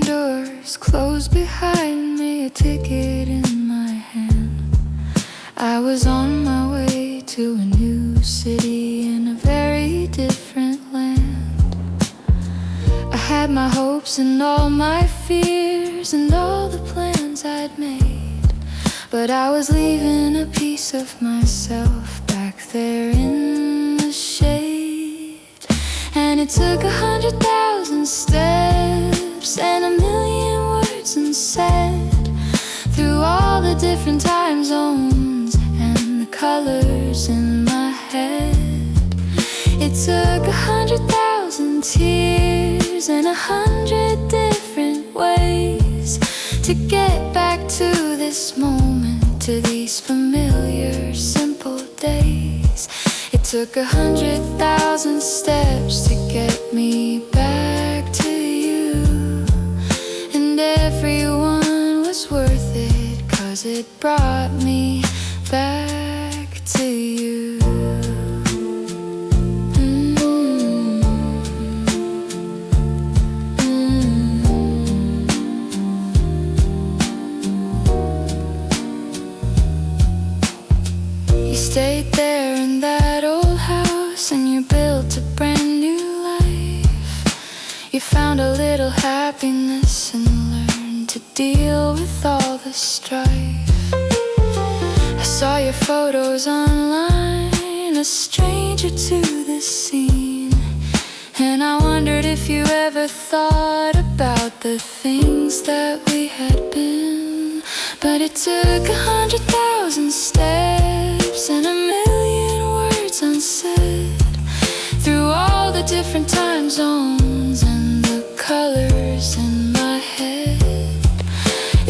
doors closed behind me, a ticket in my hand. I was on my way to a new city in a very different land. I had my hopes and all my fears and all the plans I'd made, but I was leaving a piece of myself back there in the shade. And it took 100,000 steps and a million words unsaid, through all the different time zones and the colors in my head. It took 100,000 tears and 100 different ways to get back to this moment, to these familiar simple days. It took 100,000 steps to get me back to you, and everyone was worth it, 'cause it brought me back to you. You stayed there in that old house and you built a brand new life. You found a little happiness and learned to deal with all the strife. I saw your photos online, a stranger to this scene, and I wondered if you ever thought about the things that we had been. But it took 100,000 steps and a million words unsaid, through all the different time zones and the colors in my head.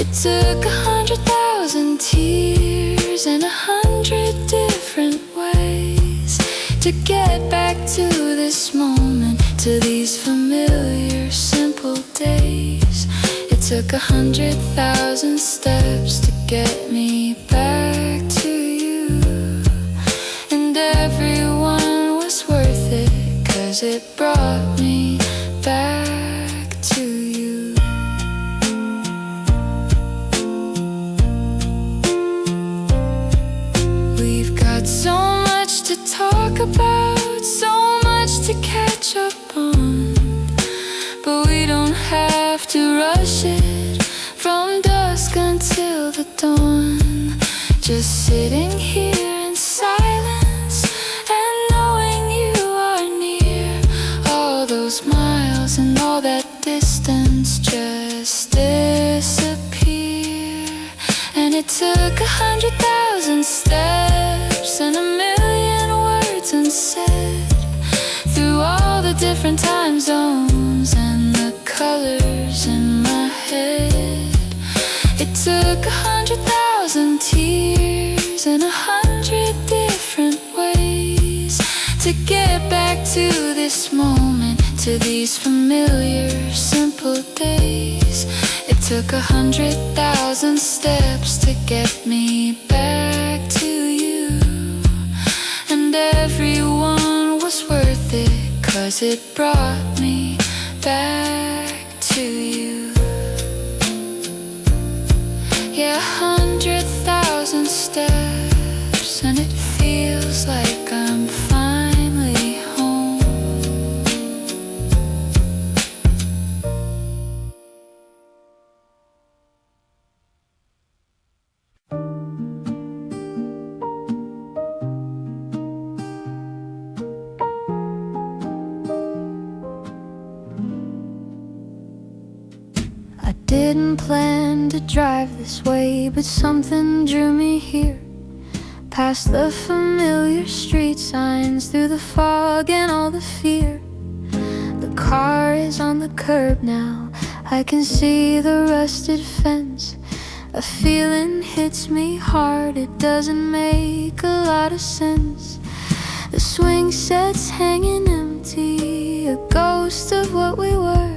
It took 100,000 tears and 100 different ways to get back to this moment, to these familiar simple days. It took 100,000 steps to get me back to you, and everyone was worth it, 'cause it brought me back to you. We've got so much to talk about, so much to catch up on, but we don't have to rush it from dusk until the dawn. Just sitting here in silence and knowing you are near. All those miles and all that distance just disappear. And it took 100,000 steps and a million words unsaid, through all the different time zones and the colors in my head. It took 100,000 tears and 100 different ways to get back to this moment, to these familiar simple days. It took 100,000 steps to get me back to you, and everyone was worth it, 'cause it brought me back to you. Yeah, 100,000 steps, and it feels like I'm finally home. I didn't plan to drive this way, but something drew me here, past the familiar street signs, through the fog and all the fear. The car is on the curb now, I can see the rusted fence. A feeling hits me hard, it doesn't make a lot of sense. The swing set's hanging empty, a ghost of what we were,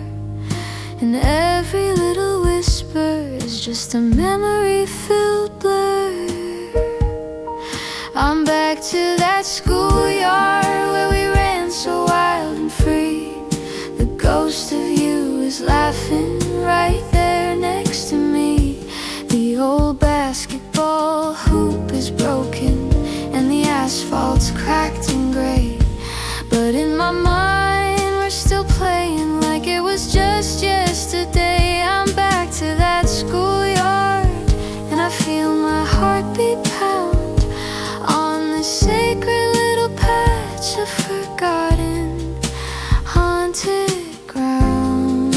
and every little whisper is just a memory-filled blur. I'm back to that schoolyard where we ran so wild and free. The ghost of you is laughing laughing right there next to me. The old basketball hoop is broken and the asphalt's cracked and gray, but in my mind we're still playing like it was just yesterday. I'm back to that schoolyard and I feel my heartbeat pound on the sacred little patch of forgotten, haunted ground.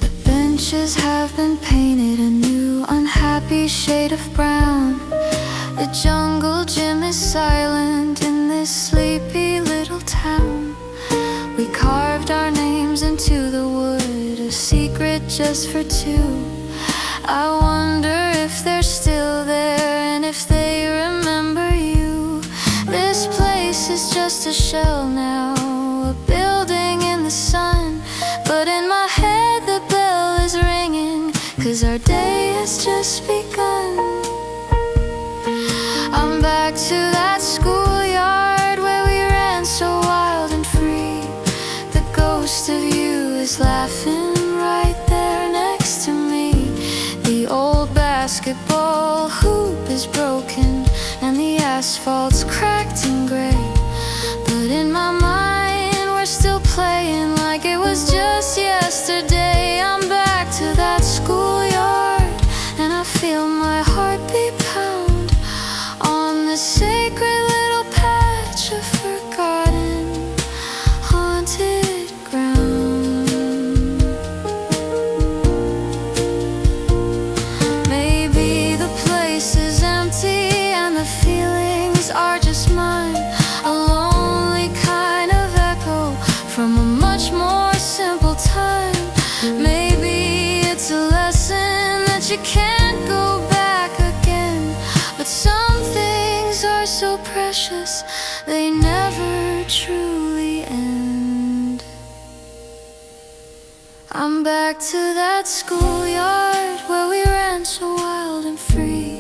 The benches have been painted a new unhappy shade of brown. The jungle gym is silent in this sleepy little town. We carved our names into the wood, a secret just for two. I wonder if they're still there and if they remember you. This place is just a shell now, a building in the sun, but in my head the bell is ringing, 'cause our day has just begun. I'm back to that schoolyard where we ran so wild and free. The ghost of you is laughing right there next to me. The old basketball hoop is broken and the asphalt's cracked and gray, but in my mind we're still playing like it was just yesterday. I'm back to that schoolyard and I feel my heartbeat pound on the sacred little patch of forgotten, haunted ground. Maybe the place is empty and the feelings are just mine, a lonely kind of echo from a much more simple time. Maybe it's a lesson that you can't go back again, but some things are so precious they never truly end. I'm back to that schoolyard where we ran so wild and free.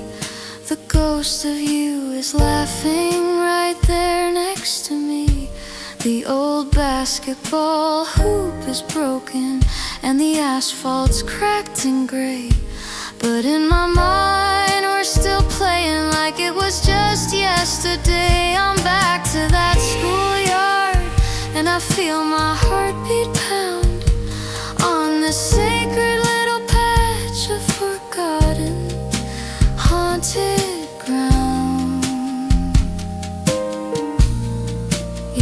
The ghost of you is laughing right there next to me. The old basketball hoop is broken and the asphalt's cracked and gray, but in my mind we're still playing like it was just yesterday. I'm back to that schoolyard and I feel my heartbeat pound on the sacred little patch of forgotten, haunted ground.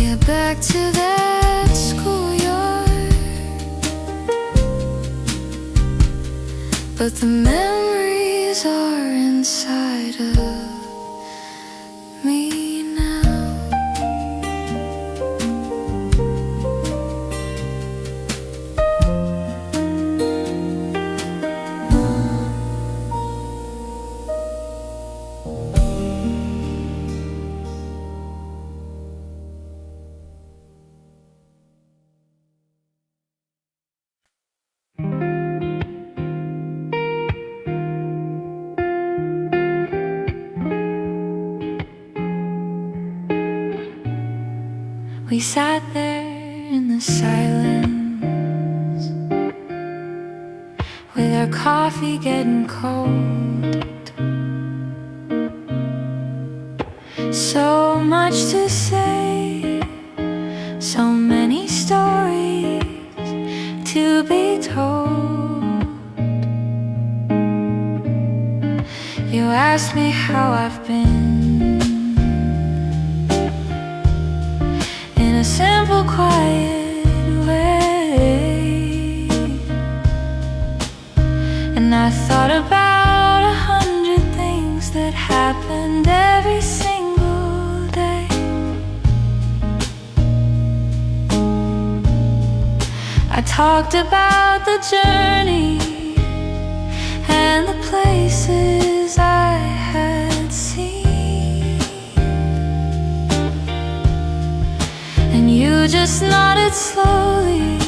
Yeah, back to that schoolyard, but the memories are inside of me now. We sat there in the silence with our coffee getting cold. So much to say, so many stories to be told. You asked me how I've been, a simple, quiet way, and I thought about 100 things that happened every single day. I talked about the journey and the places I had seen, and you just nodded slowly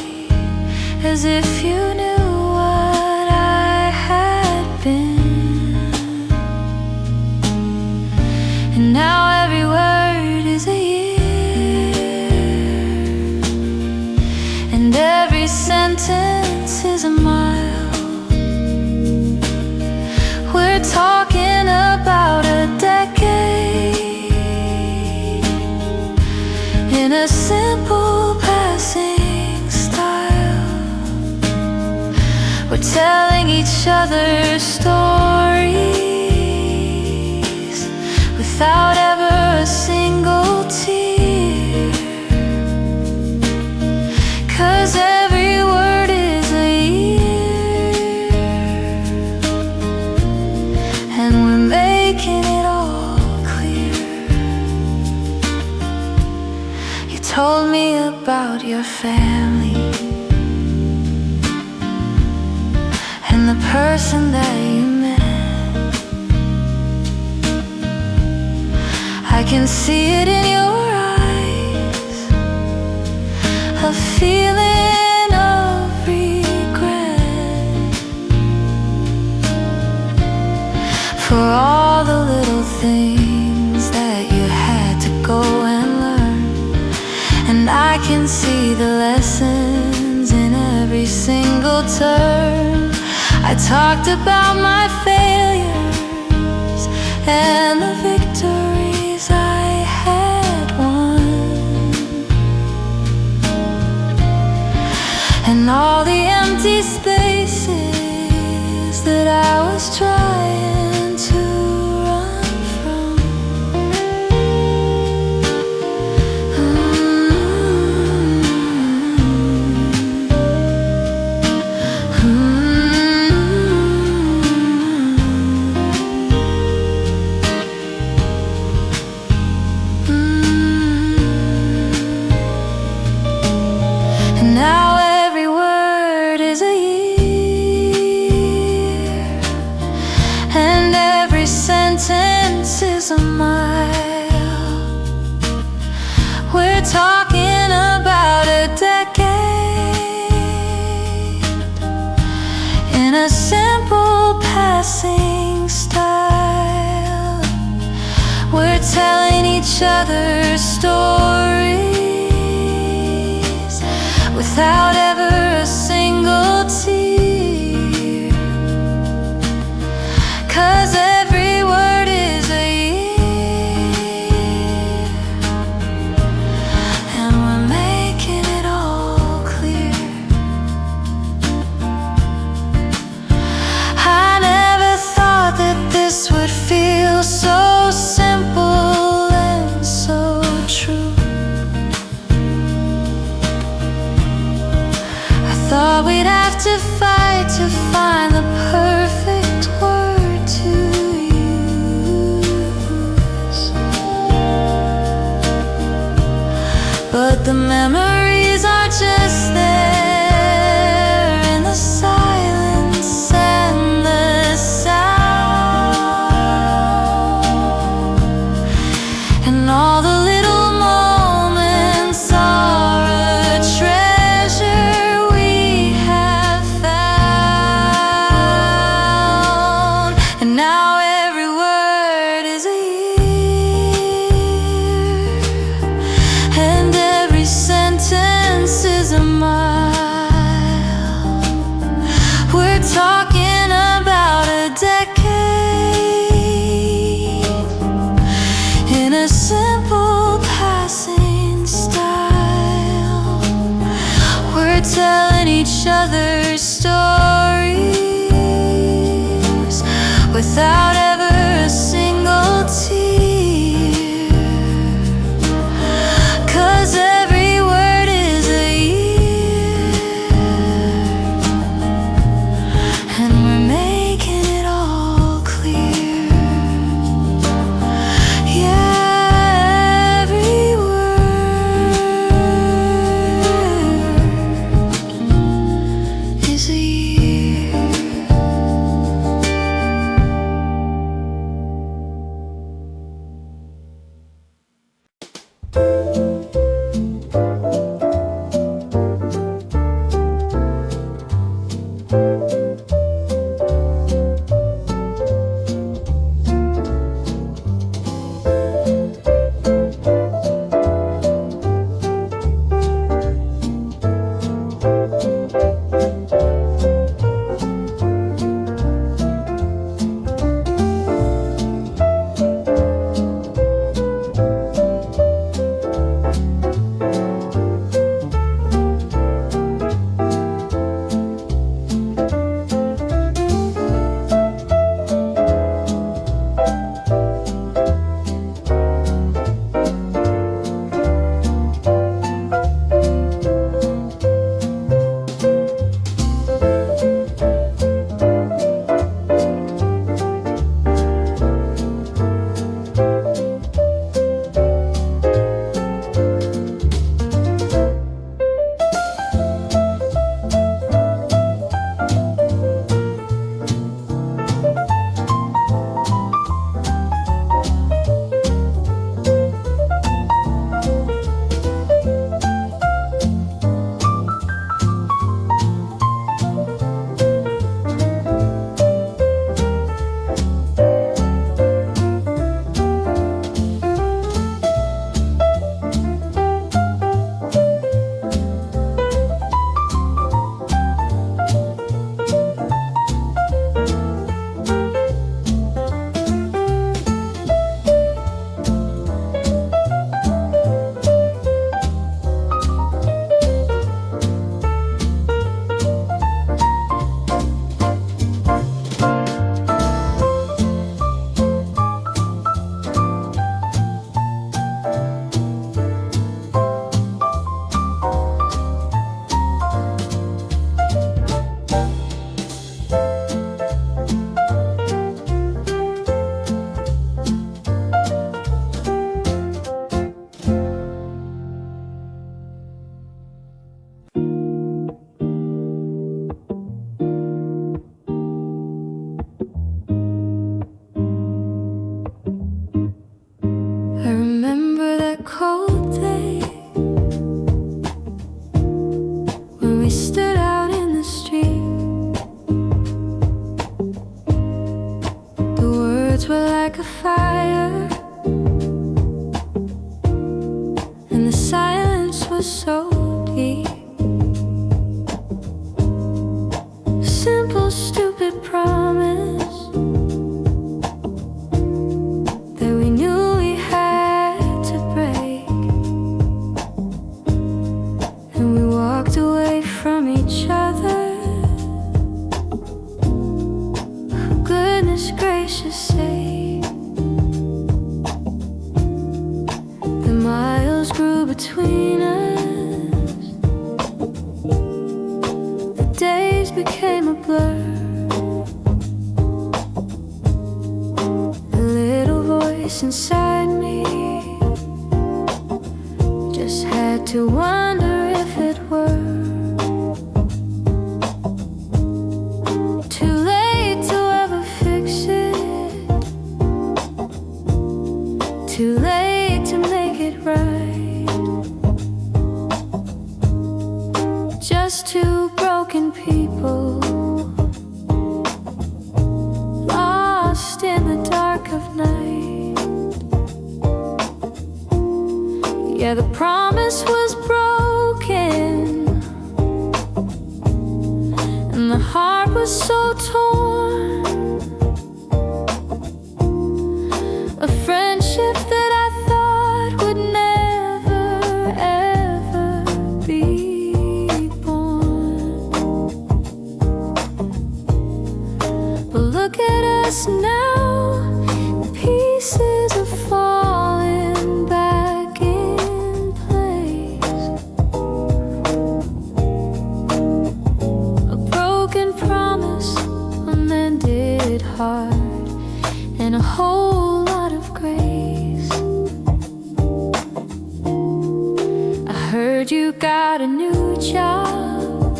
as if you knew what I had been. And now every word is a year, and every sentence is a mile. We're talking about a decade in a simple passing style. We're telling each other stories without ever a single tear, 'cause every word is a year, and we're making it all clear. You told me about your family and the person that you met. I can see it in your eyes, a feeling of regret for all the little things that you had to go and learn. And I can see the lessons in every single turn. I talked about my failures and the victories I had won, and all the empty spaces that I was trying to run from. And now every word is a year, and every sentence is a mile. We're talking about a decade in a simple passing style. We're telling each other stories without ever a single tear, 'cause every word is a year, and we're making it all clear. I never thought that this would feel so simple and so true. I thought we'd have to fight to find the perfect word to use, but the memories are just there in the silence and the sound, and all the little moments are a treasure we have found. And now every word is a year, and every sentence is a mile. We're talking about a decade in a simple passing style. We're telling each other stories without ever a single tear, 'cause every word is a year, and we're making it all clear. Yeah, every word is a year. Yeah, the promise was broken, and the heart was so torn. A friendship that I thought would never, ever be born. But look at us now, the pieces are falling back in place. A broken promise, a mended heart, and a whole lot of grace. I heard you got a new job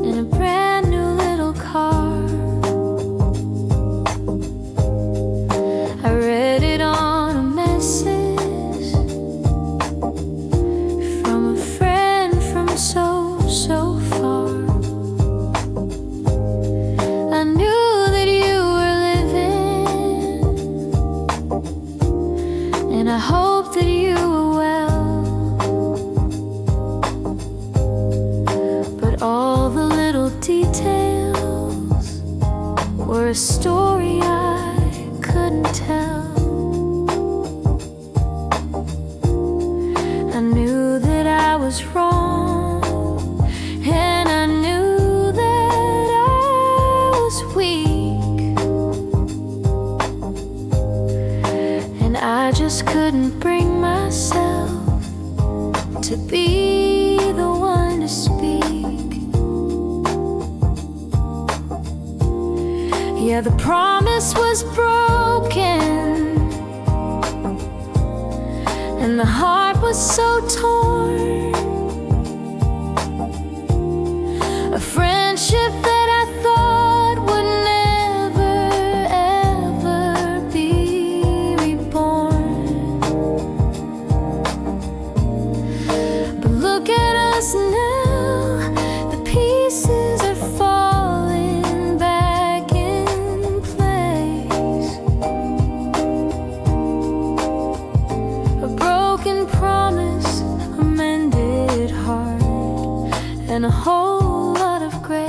and a brand new little car. I read it on a message from a friend from so, so far. details were a story I couldn't tell. I knew that I was wrong, and I knew that I was weak, and I just couldn't bring myself to be the one to speak. Yeah, the promise was broken, and the heart was so torn. A friendship that I thought would never, ever be reborn. But look at us now, the pieces are falling back in place. A broken promise, a mended heart, and a whole lot of grace.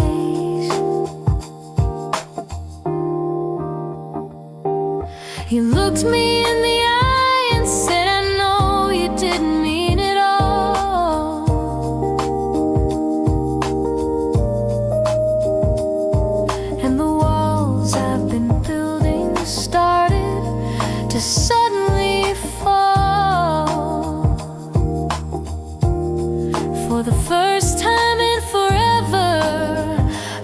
You looked me in the eye and said, I know you didn't mean it all. And the walls I've been building started to suddenly fall. For the first time in forever,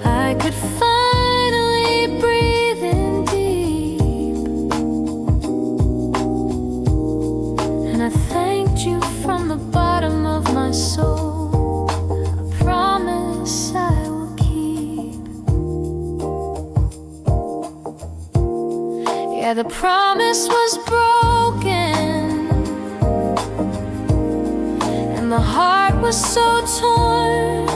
I could finally breathe in deep. And I thanked you from the bottom of my soul. I promise I will keep. Yeah, the promise was broken, and the heart was so torn.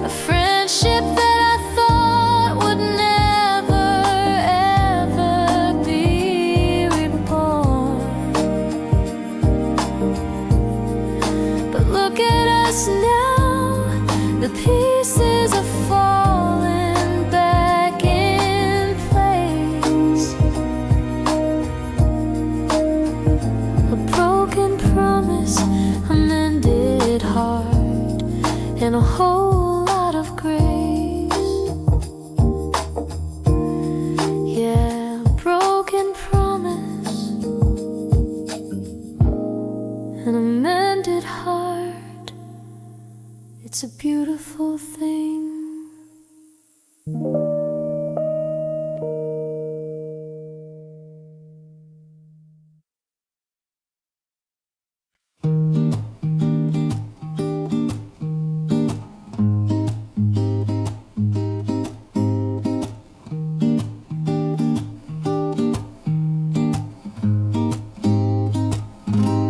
A friendship that I thought would never, ever be reborn. But look at us now, the pieces are falling back in place. A broken promise, a mended heart, and a whole lot of grace. Yeah, a broken promise, and a mended heart. It's a beautiful thing.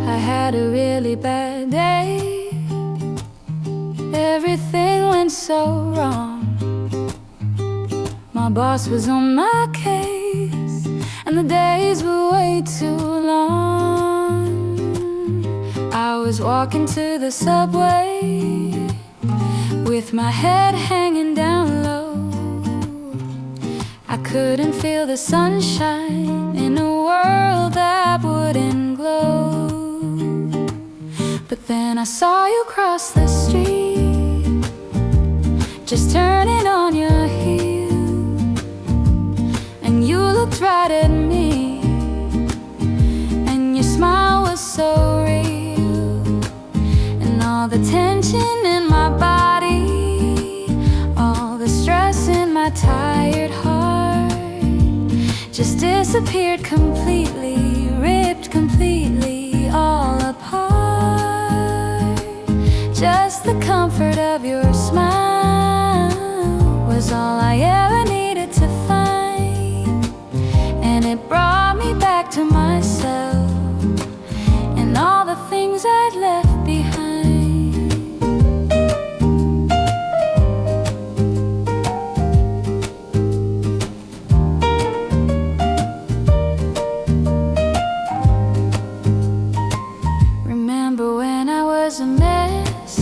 I had a really bad day. Everything went so wrong. My boss was on my case, and the days were way too long. I was walking to the subway with my head hanging down low. I couldn't feel the sunshine in a world that wouldn't glow. But then I saw you cross the street, just turning on your heel, and you looked right at me, and your smile was so real. And all the tension in my body, all the stress in my tired heart, just disappeared completely, ripped completely all apart. Just the comfort of your smile was all I ever needed to find, and it brought me back to myself and all the things I'd left behind. Remember when I was a mess,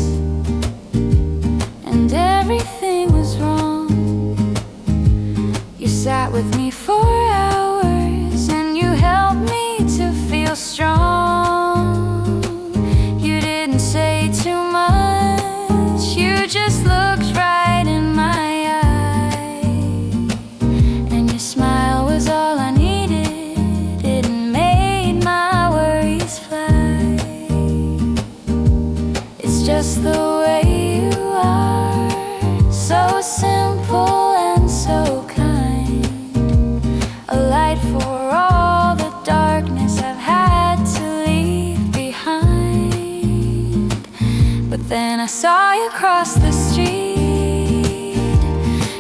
saw you cross the street,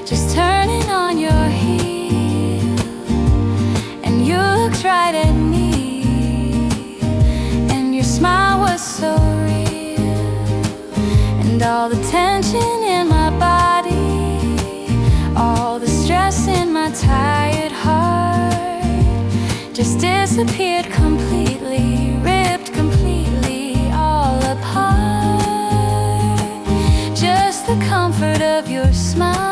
just turning on your heel, and you looked right at me, and your smile was so real, and all the tension in my body, all the stress in my tired heart just disappeared completely, ripped completely all apart. Just the comfort of your smile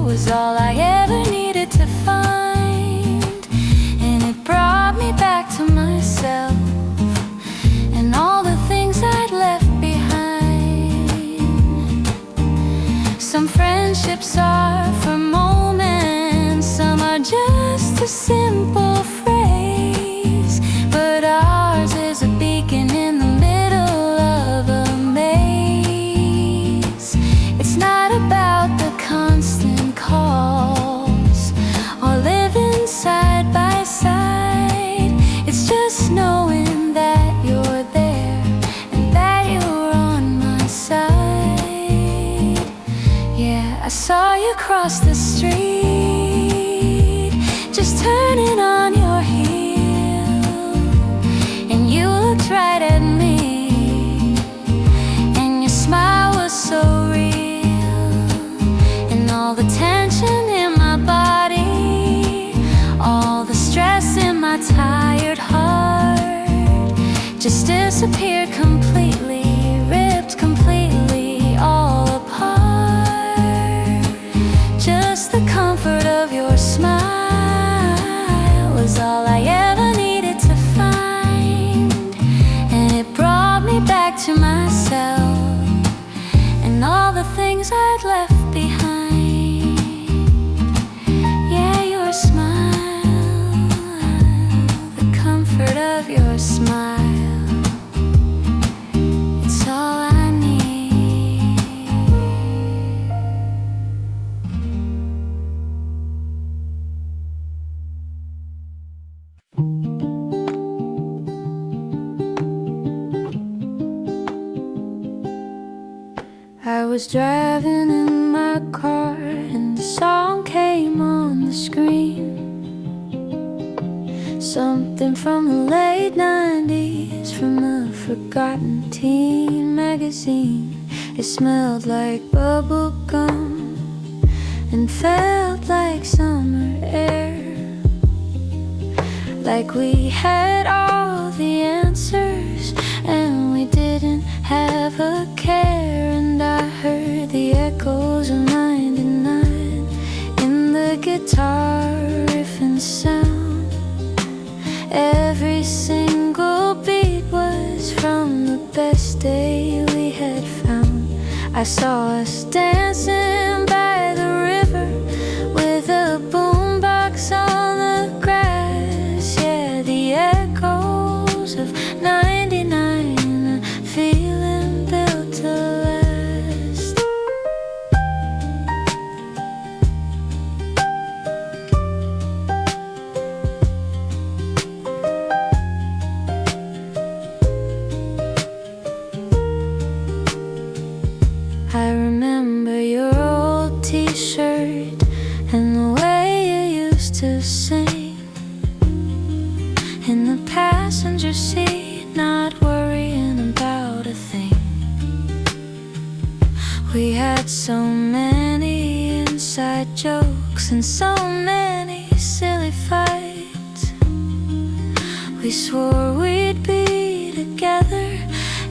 was all I ever needed to find, and it brought me back to myself and all the things I'd left behind. Some friendships are for moments, some are just a simple phrase, but ours is a beacon in the middle of a maze. It's not about the constant calls or living side by side. It's just knowing that you're there and that you're on my side. Yeah, I saw you cross the street, just turning on your heel, and you looked right at me, and your smile was so real, and all the tension in my body, all the stress in my tired heart just disappeared completely, ripped completely all apart. Just the comfort of your smile was all I ever needed to find, and it brought me back to myself and all the things I'd left behind. Yeah, your smile, the comfort of your smile, it's all I need. I was driving in my car and the song came on the screen, something from the late 90s, from a forgotten teen magazine. It smelled like bubble gum and felt like summer air, like we had all the answers and we didn't have a care. And I heard the echoes of 99 in the guitar riff and sound. Every single beat was from the best day we had found. I saw us dancing by the river with a boombox on the grass. Yeah, the echoes of 99, a feeling built to last. I remember your old t-shirt and the way you used to sing in the passenger seat, not worrying about a thing. We had so many inside jokes and so many silly fights. We swore we'd be together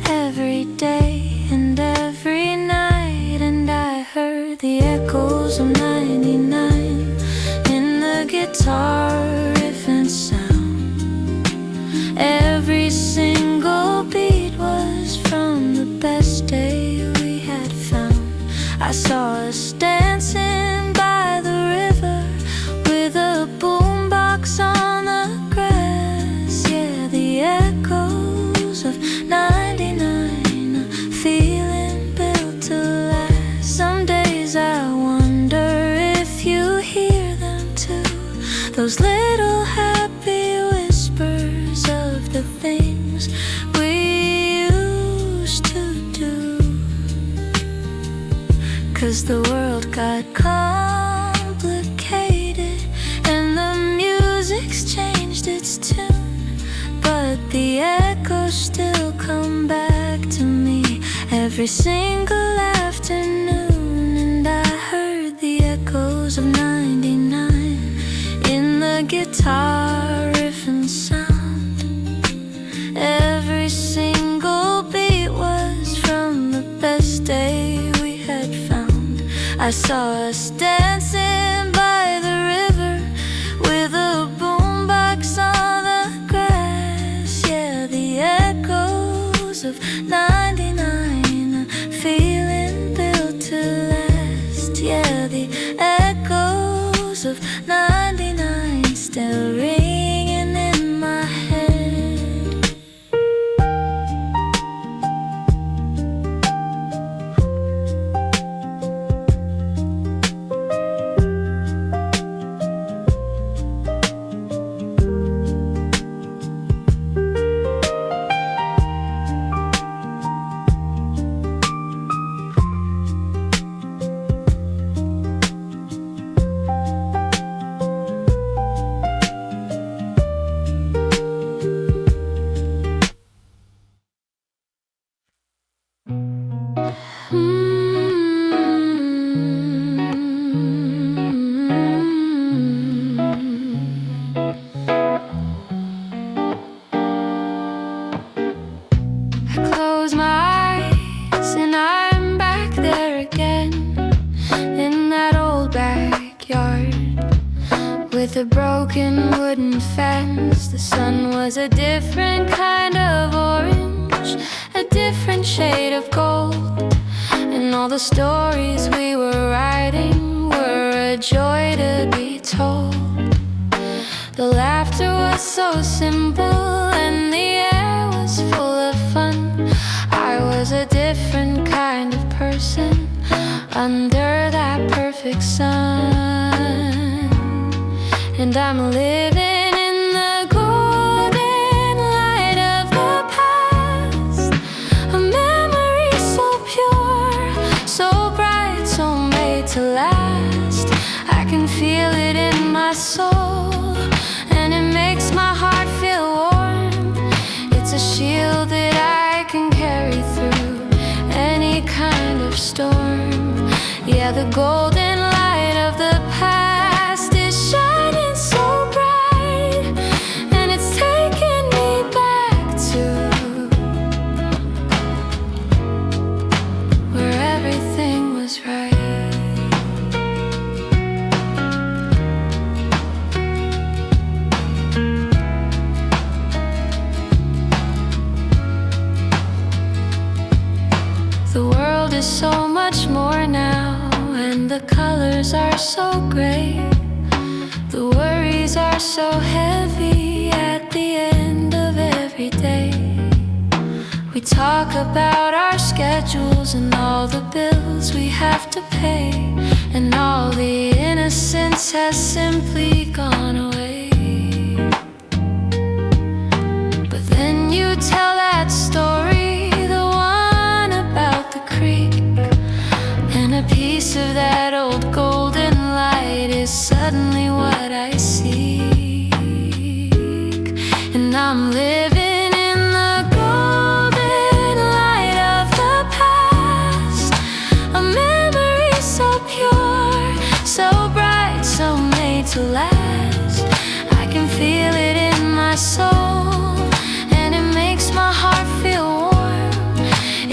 every day and every night, and I heard the echoes of 99 in the guitar riff and sound. Every single beat was from the best day we had found. I saw us dancing by the river with a boombox on the grass. Yeah, the echoes of 99, a feeling built to last. Some days I wonder if you hear them too, those little happy whispers of the things we used to do. 'cause the world got complicated and the music's changed its tune, but the echoes still come back to me every single afternoon. And I heard the echoes of 99 in the guitar riff and sound. Every single beat was from the best day we had found. I saw us dancing by the river with a boombox on the grass. Yeah, the echoes of 99, a feeling built to last. Yeah, the echoes of 99 still ringing in my head. With a broken wooden fence, the sun was a different kind of orange, a different shade of gold. And all the stories we were writing were a joy to be told. The laughter was so simple and the air was full of fun. I was a different kind of person under that perfect sun. And I'm living in the golden light of the past, a memory so pure, so bright, so made to last. I can feel it in my soul, and it makes my heart feel warm. It's a shield that I can carry through any kind of storm. Yeah, the golden light of the past is shining so bright, and it's taking me back to where everything was right. The world is so much more now, and the colors are so great. The worries are so heavy at the end of every day. We talk about our schedules and all the bills we have to pay, and all the innocence has simply gone away. But then you tell that story, the one about the creek, and a piece of that old golden light is suddenly what I seek. And I'm living in the golden light of the past, a memory so pure, so bright, so made to last. I can feel it in my soul, and it makes my heart feel warm.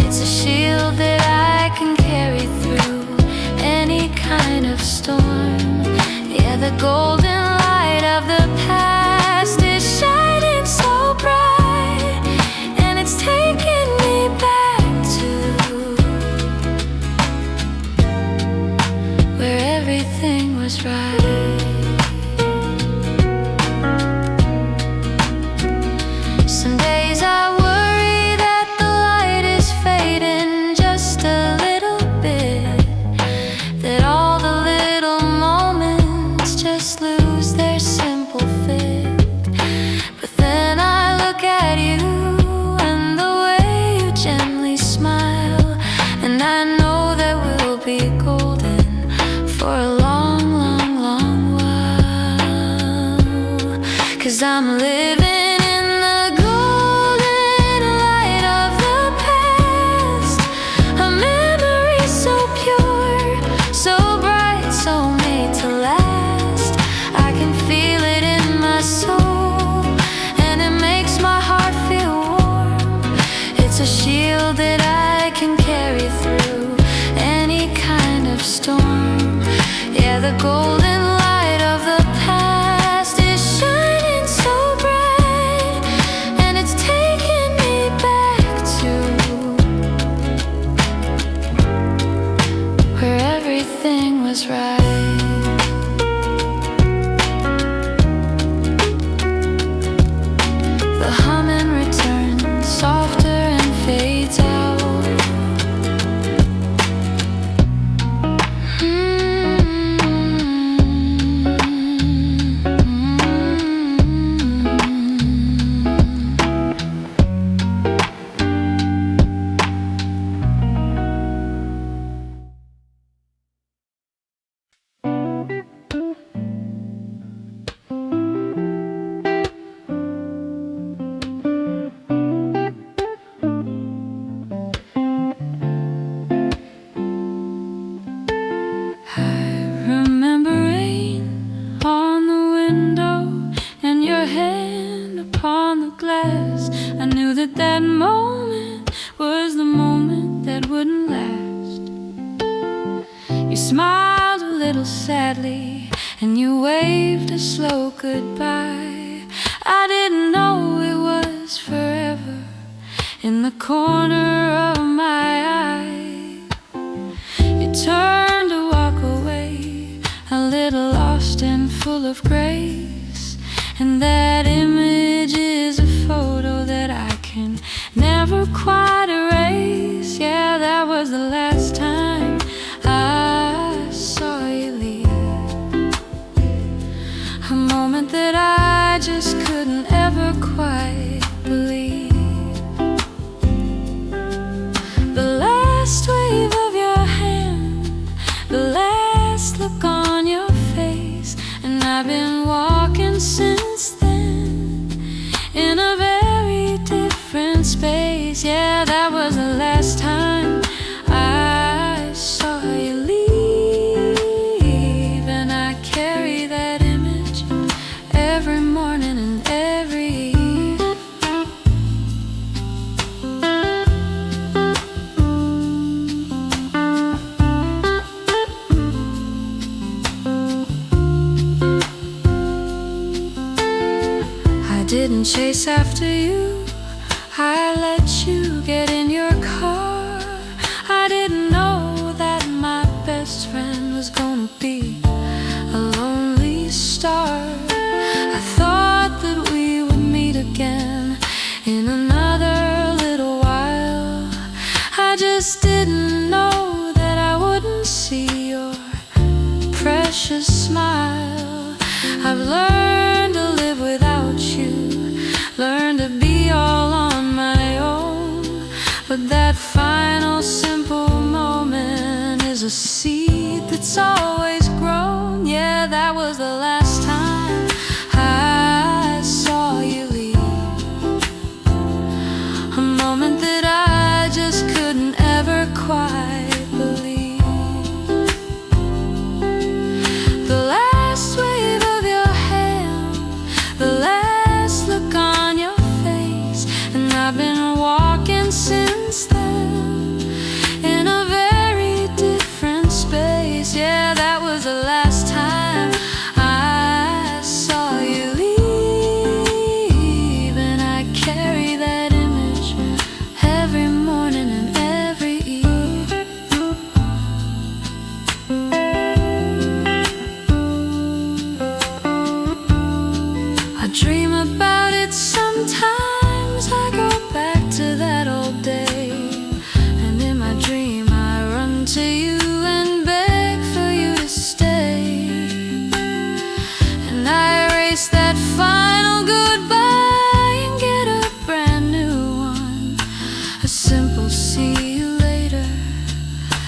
It's a shield that I can carry through any kind of storm. Yeah, the golden light of the past is shining so bright, and it's taking me back to where everything was right. Some days I worry that the light is fading just a little bit, that all the little moments just lose their simple fit. But then I look at you and the way you gently smile, and I know that we'll be golden. I'm living in the golden light of the past, a memory so pure, so bright, so made to last. I can feel it in my soul, and it makes my heart feel warm. It's a shield that I can carry through any kind of storm. Yeah, the golden light of the past is shining so bright, and it's taking me back to where everything was right. The humming returns softer and fades out. I knew that that moment was the moment that wouldn't last. You smiled a little sadly, and you waved a slow goodbye. I didn't know it was forever in the corner of my eye. You turned to walk away, a little lost and full of grace. And that image is a photo that I can never quite erase. Yeah, that was the last time I saw you leave. A moment that I just couldn't ever quite believe. The last wave of your hand, the last look on your face. And I've been walking since then, in a very different space. Yeah, that was the last time I saw you leave. And I carry that image every morning and every eve. I didn't chase after you, I let you get in your car. I didn't know that my best friend was gonna be a lonely star. I thought that we would meet again in another little while. I just didn't know that I wouldn't see your precious smile. I've learned to live without you, learned to be all on my own. But that final simple moment is a seed that's always grown. Yeah, that was the last time I saw you leave. A moment that I just couldn't ever quite believe. The last wave of your hand, the last look on your face. And I've been walking since then, in a very different space. Yeah, that was the last time I saw you leave. And I carry that image every morning and every eve. I dream about it sometimes. I go back to that old day, and in my dream I run to you and beg for you to stay. And I erase that final goodbye and get a brand new one, a simple see you later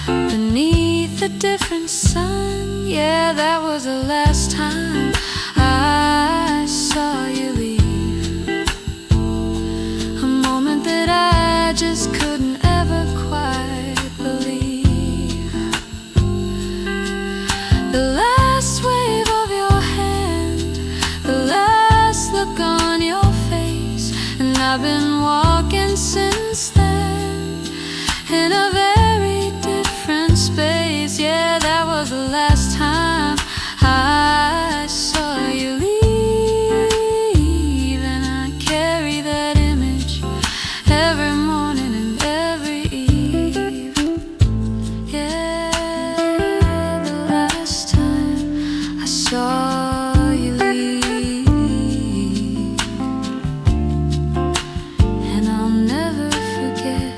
beneath a different sun. Yeah, that was the last time I saw you leave. space. Yeah, that was the last time I saw you leave, and I carry that image every morning and every eve. Yeah, the last time I saw you leave, and I'll never forget.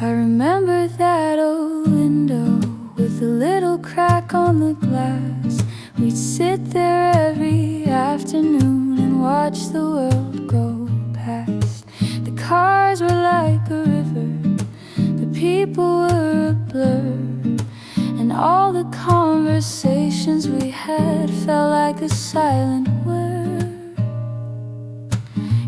I remember that old window with a little crack on the glass. We'd sit there every afternoon and watch the world go past. The cars were like a river, the people were a blur, and all the conversations we had felt like a silent word.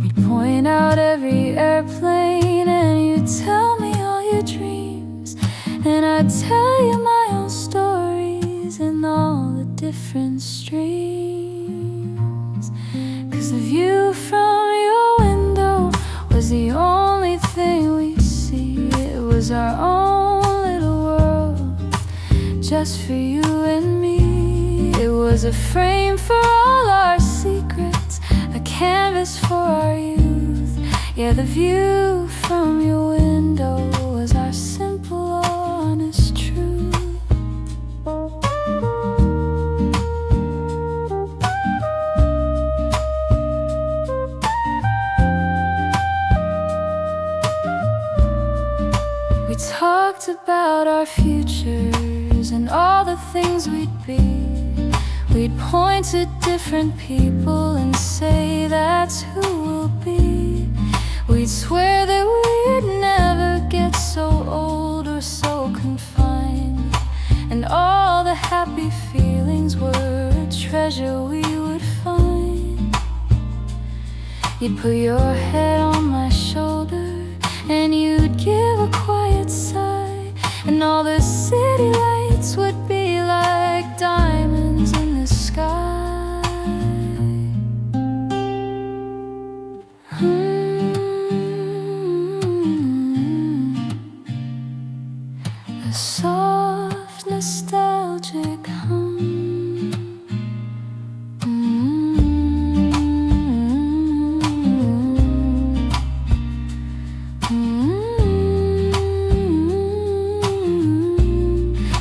You'd point out every airplane and you'd tell me all your dreams, and I'd tell you my own stories in all the different streams. 'Cause the view from your window was the only thing we see. It was our own little world, just for you and me. It was a frame for all our secrets, a canvas for our youth. Yeah, the view from your window was our simple, honest truth. We talked about our futures and all the things we'd be. We'd point to different people and say that's who we'll be. We'd swear that we'd never get so old or so confined, and all the happy feelings were a treasure we would find. You'd put your head on my shoulder and you'd give a quiet sigh, and all the city lights would be like diamonds in the sky. A soft nostalgic hum.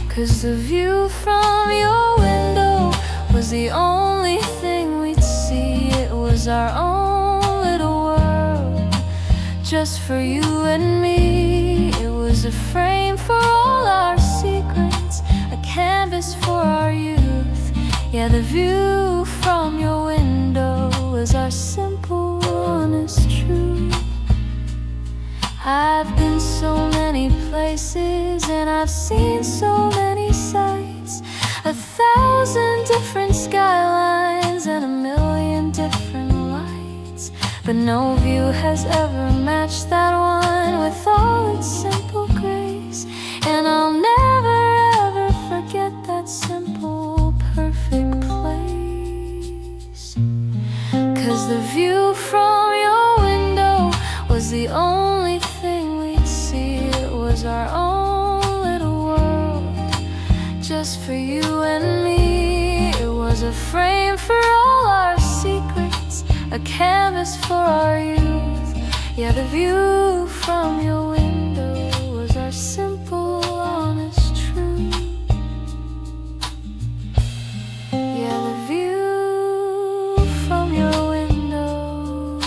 'Cause the view from your window was the only thing we'd see. It was our own little world, just for you and me. It was a frame for all our secrets, a canvas for our youth. Yeah, the view from your window was our simple, honest truth. I've been so many places and I've seen so many sights, 1,000 different skylines and 1,000,000 different lights, but no view has ever matched that one with all its simple grace. And I'll never ever forget that simple, perfect place. 'Cause the view from your window was the only thing we'd see. It was our own little world, just for you and me. It was a frame for all our secrets, a canvas for our youth. Yeah, the view from your window was our simple, honest truth. Yeah, the view from your window,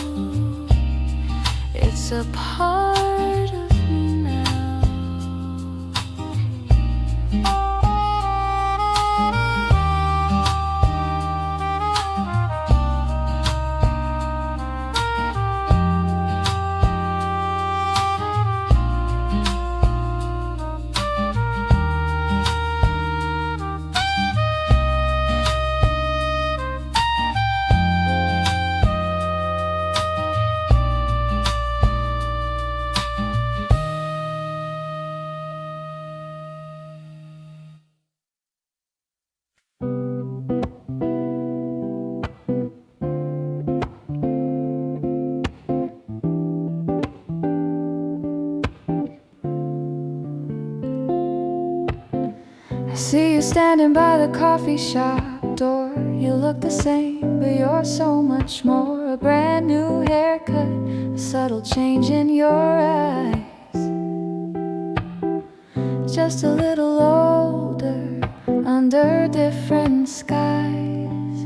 it's a part of me now. I see you standing by the coffee shop door. You look the same, but you're so much more. A brand new haircut, a subtle change in your eyes. Just a little older, under different skies.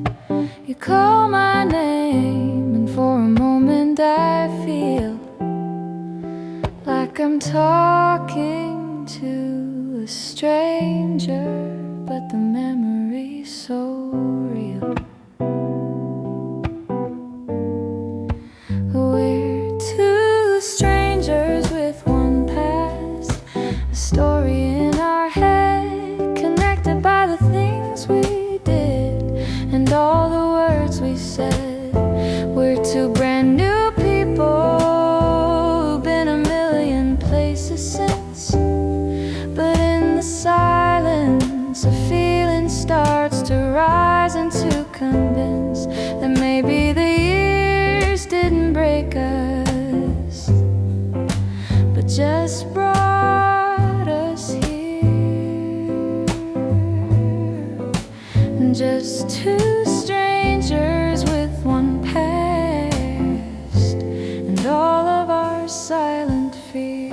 You call my name, and for a moment I feel like I'm talking to a stranger, but the memory's so real. We're two strangers with one past, a story in our head, connected by the things we did and all the words we said. We're two brand new people who've been a million places since, but in the silence a feeling starts to rise and to convince that maybe the years didn't break us, but just brought us here. Just two strangers with one past and all of our silent fear.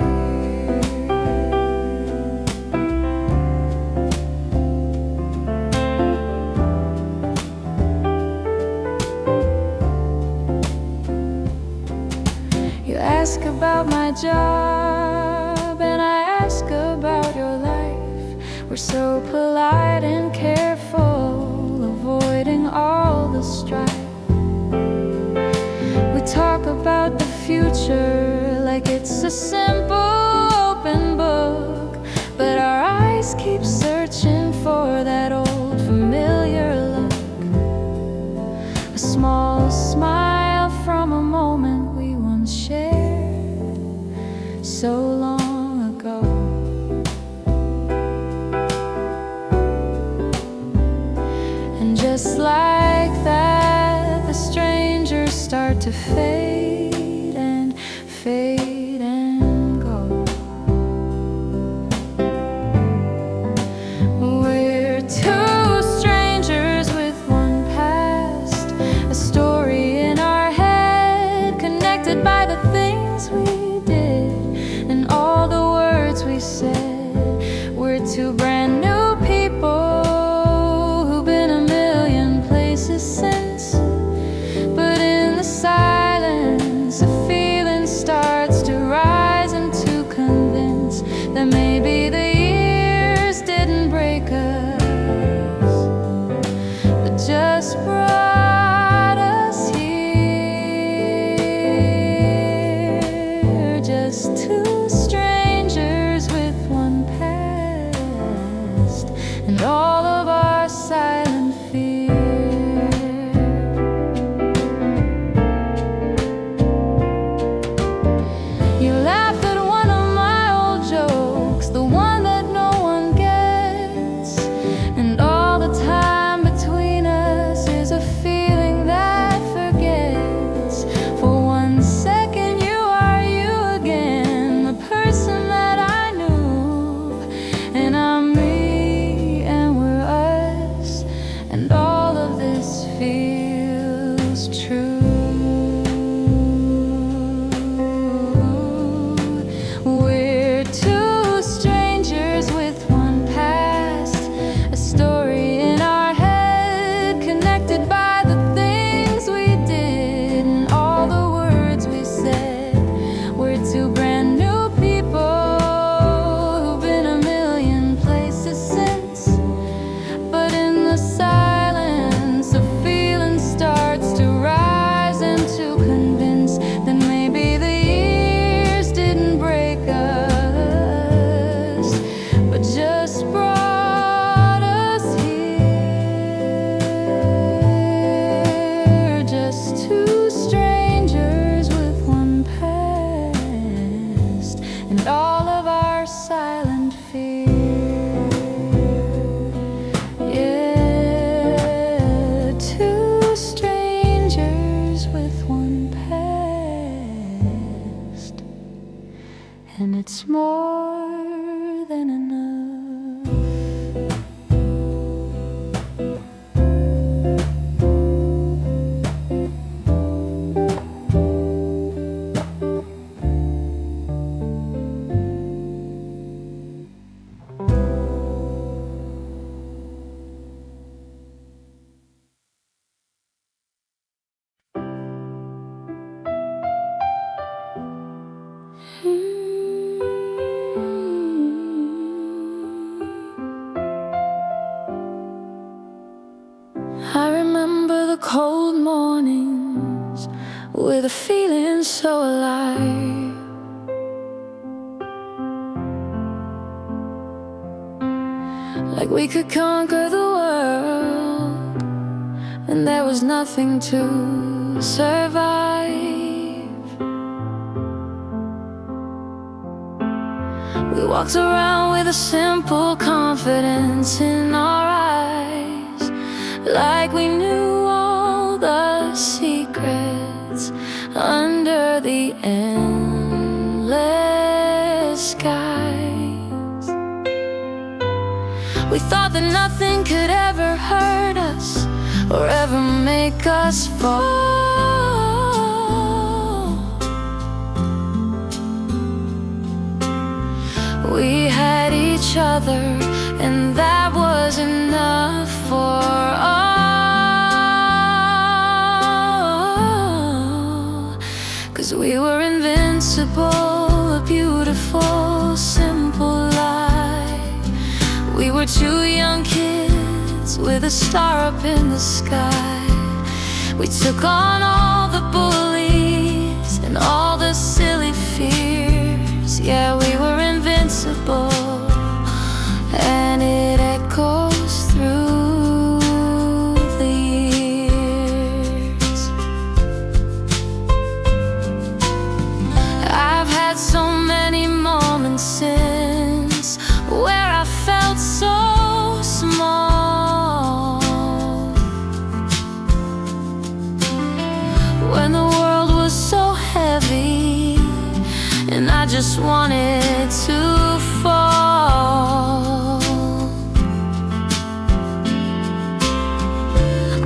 You ask about my job and I ask about your life. We're so polite and careful, avoiding all the strife. We talk about the future like it's a simple just like that, the strangers start to fade and fade and go. We're two strangers with one past, a story in our head, connected by the things we did and all the words we said. We're two brand new people who've been a million places since, but in the silence a feeling starts to rise, and to convince that maybe the years didn't break us, but just brought us here. Just two strangers with one past and all of our silent fear. You laughed at one of my old jokes, the one that no one gets, and all the time between us is a feeling that forgets. For 1 second you are you again, the person that I knew, and I'm me, and we're us, and all of this feels true. We're two strangers with one past, a story in our head, connected by the things we did and all the words we said. We're two brand new people who've been a million places since, but in the silence a feeling starts to rise, and to convince that maybe the years didn't break us, but just brought us here. Just two strangers with one past and all of our silent fear. Yeah, two strangers with one past, and it's more than enough. I remember the cold mornings with a feeling so alive. Like we could conquer the world and there was nothing to survive. We walked around with a simple confidence in our eyes, like we knew all the secrets under the endless skies. We thought that nothing could ever hurt us or ever make us fall. We had each other, and that was enough for all. 'Cause we were invincible, a beautiful, simple life. We were two young kids with a star up in the sky. We took on all the bullies and all the silly fears. Yeah, we were invincible, and it echoes through the years. I've had so many moments since where I felt so small, just wanted to fall.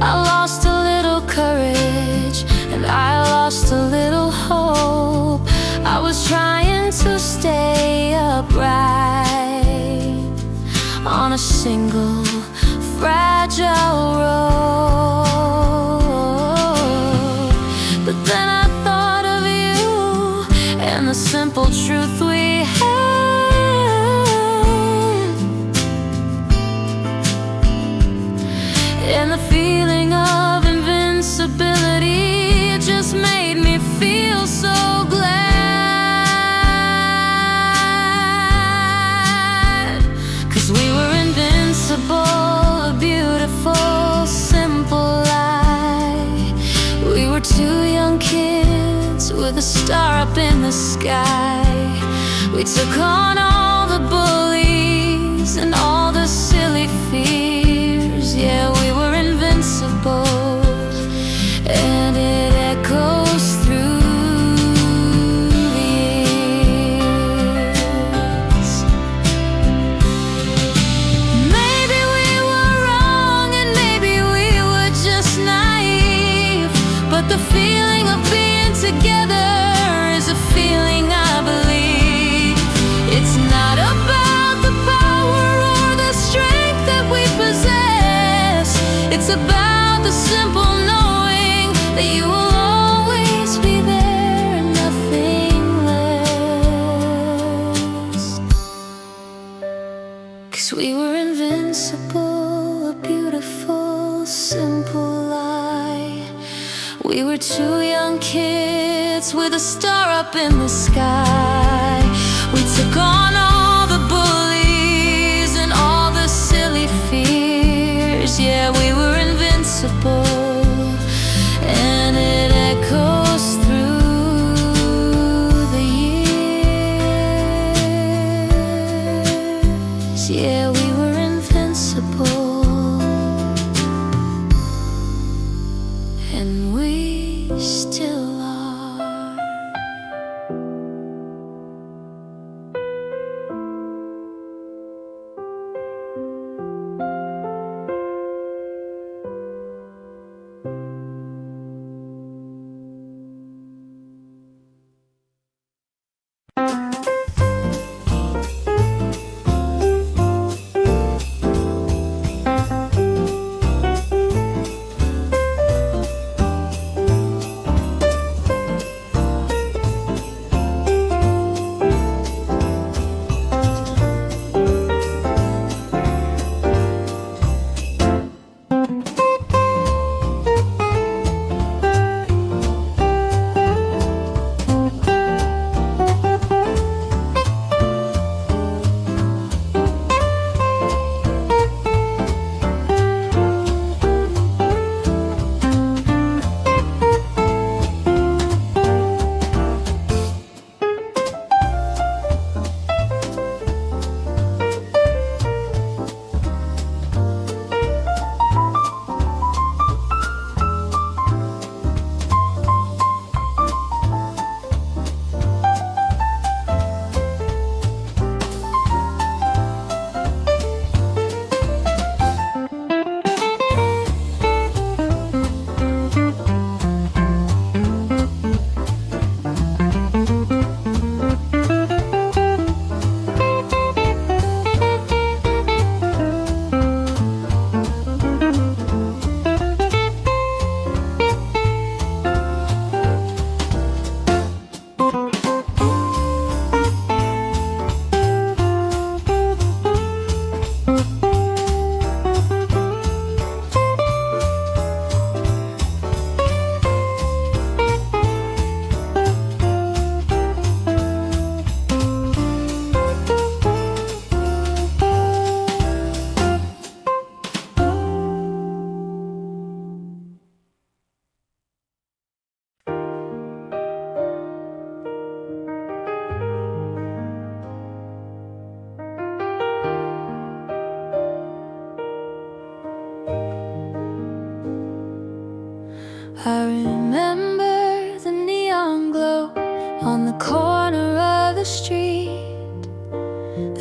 I lost a little courage and I lost a little hope. I was trying to stay upright on a single fragile road. But then I thought of you and the simple truth we had, and the feeling of invincibility just made me feel so glad. 'Cause we were invincible, a beautiful, simple lie. We were two young kids with a star up in the sky. We took on all the bullies and all the silly fears. Yeah, we were invincible, and it echoes through the years. Maybe we were wrong and maybe we were just naive, but the feeling of being together is a feeling I believe. It's not about the power or the strength that we possess. It's about the simple knowing that you will always be there and nothing less. 'Cause we were invincible, a beautiful, simple lie. We were two young kids with a star up in the sky. We took on all the bullies and all the silly fears. Yeah, we were invincible, and it echoes through the years. Yeah, we were invincible, and we still are.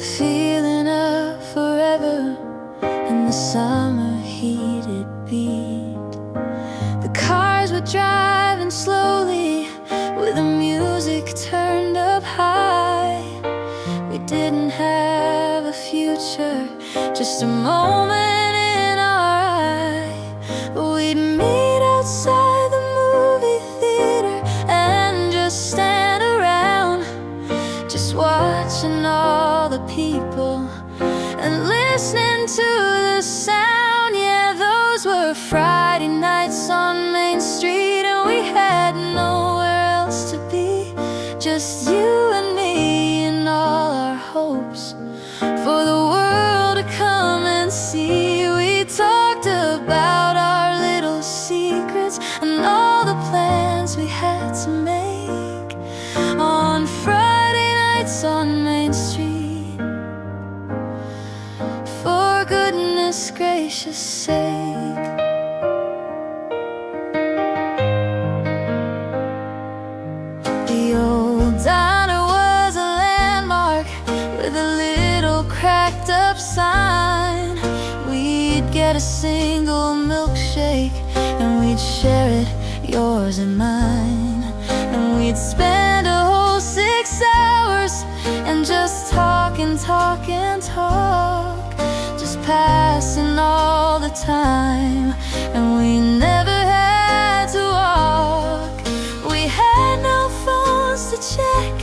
the feeling of forever and the summer heat it beat. The cars were driving slowly with the music turned up high. We didn't have a future, just a moment in our eye. We'd meet outside the movie theater and just stand around, just watching all the people and listening to the sound. Yeah, those were Friday nights on Main Street, and we had nowhere else to be, just you and me and all our hopes for the world to come and see. We talked about our little secrets and all the plans we had to make on Friday nights on Main Street. For goodness gracious sake. The old diner was a landmark with a little cracked up sign. We'd get a single milkshake and we'd share it, yours and mine. And we'd spend a whole 6 hours and just talk and talk and talk, just passing all the time. And we never had to walk. We had no phones to check,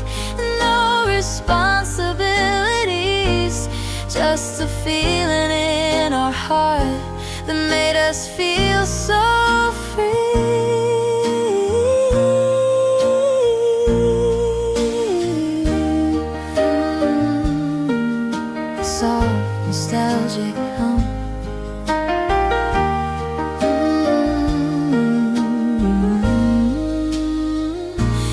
no responsibilities, just a feeling in our heart that made us feel so free. Soft nostalgic hum.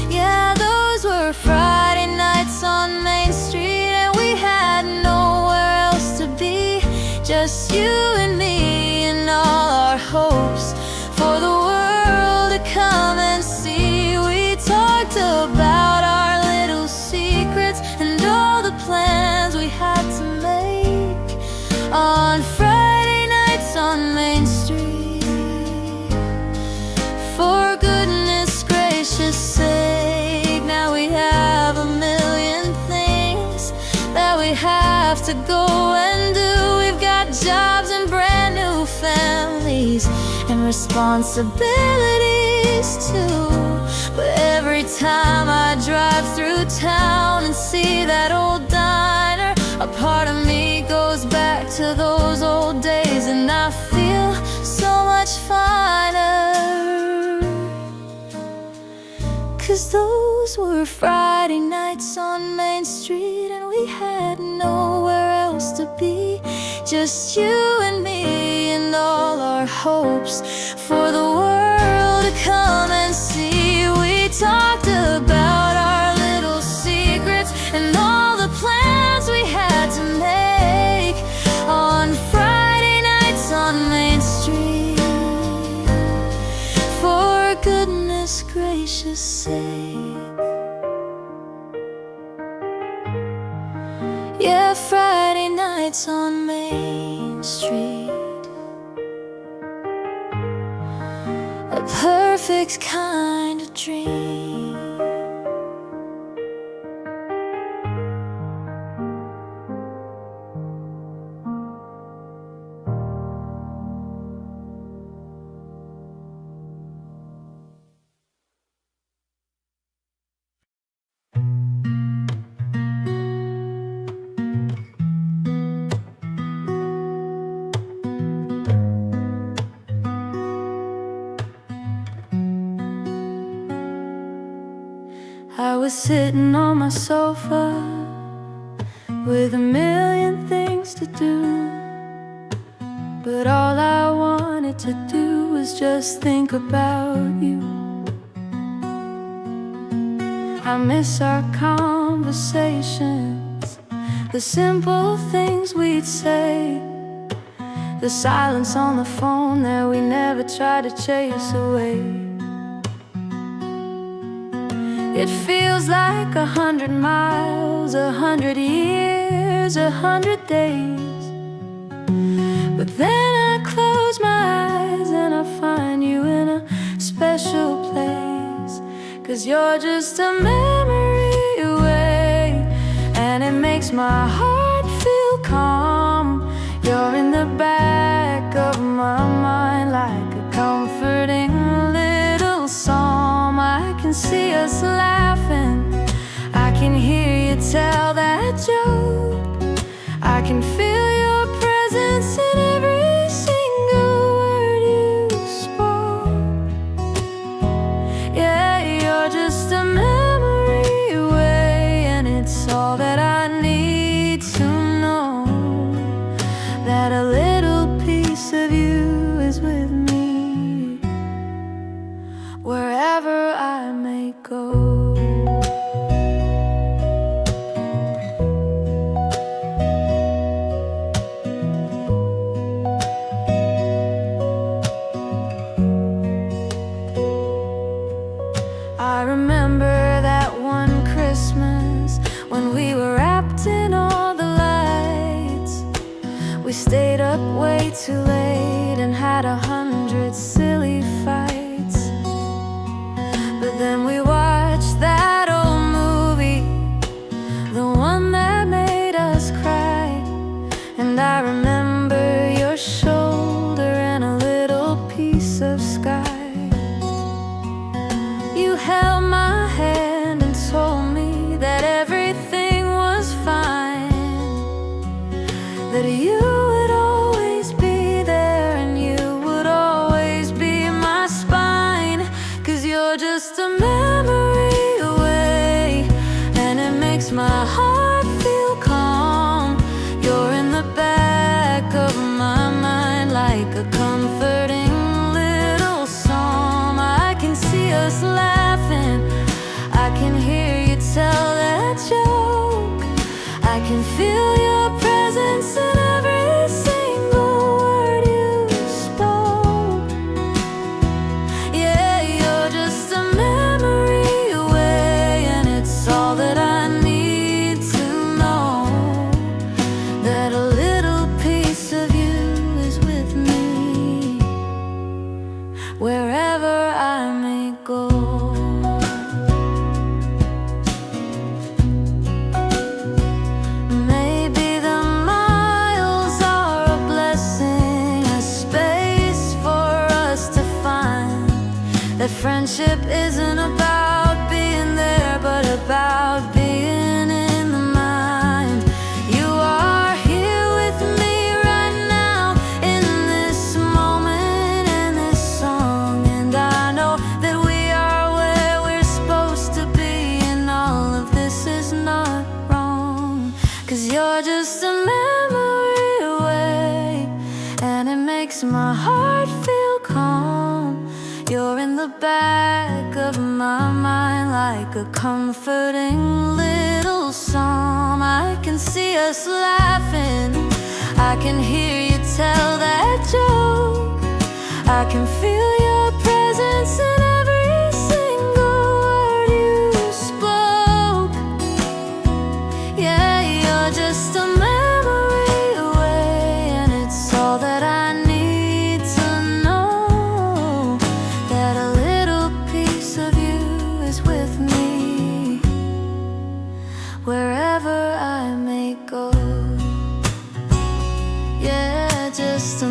Yeah, those were Friday nights on Main Street, and we had nowhere else to be, just you and me and all our hopes for the world to come and see. We talked about our little secrets and all the plans we had to make on Friday nights on Main Street. For goodness gracious sake, now we have a million things that we have to go and do. We've got jobs and brand new families and responsibilities too. But every time I drive through town and see that old diner, a part of me goes back to those old days, and I feel so much finer. 'Cause those were Friday nights on Main Street, and we had nowhere else to be, just you and me and all our hopes for the world to come and see. We talked about our little secrets and all the plans we had to make on Friday nights on Main Street. For goodness gracious sake. Yeah, Friday nights on Main Street, a perfect kind of dream. I was sitting on my sofa with a million things to do, but all I wanted to do was just think about you. I miss our conversations, the simple things we'd say, the silence on the phone that we never tried to chase away. It feels like 100 miles, 100 years years, 100 days. But then I close my eyes and I find you in a special place. 'Cause you're just a memory away, and it makes my heart feel calm. You're in the back of my mind like a comforting little psalm. I can see us laughing, I can hear you tell that joke. I can feel your presence in every single word you spoke. Yeah, you're just a memory away, and it's all that I need to know, that a little piece of you is with me wherever I may go. I remember that one Christmas when we were wrapped in all the lights. We stayed up way too late and had 100 silly fights. But then we watched that old movie, the one that made us cry. And I remember your shoulder and a little piece of sky. You held my hand and told me that everything was fine, that you would always be there and you would always be my spine. 'Cause you're just a memory away, and it makes my heart feel calm. You're in the back of my mind like a comforting little psalm. I can see us laughing, I can hear you tell that joke. I can feel your presence in every single word you spoke. Yeah, you're just a memory away, and it's all that I need to know, that a little piece of you is with me wherever I may go. Maybe the miles are a blessing, a space for us to find, that friendship isn't about being there, but about being in the mind. You are here with me right now in this moment and this song, and I know that we are where we're supposed to be, and all of this is not wrong. 'Cause you're just a memory away, and it makes my heart feel calm. You're in the back of my mind like a comforting little psalm. I can see us laughing, I can hear you tell that joke. I can feel your presence in every single word you spoke. Yeah, you're just a memory away, and it's all that I need to know, that a little piece of you is with me wherever I may go. Yeah, just a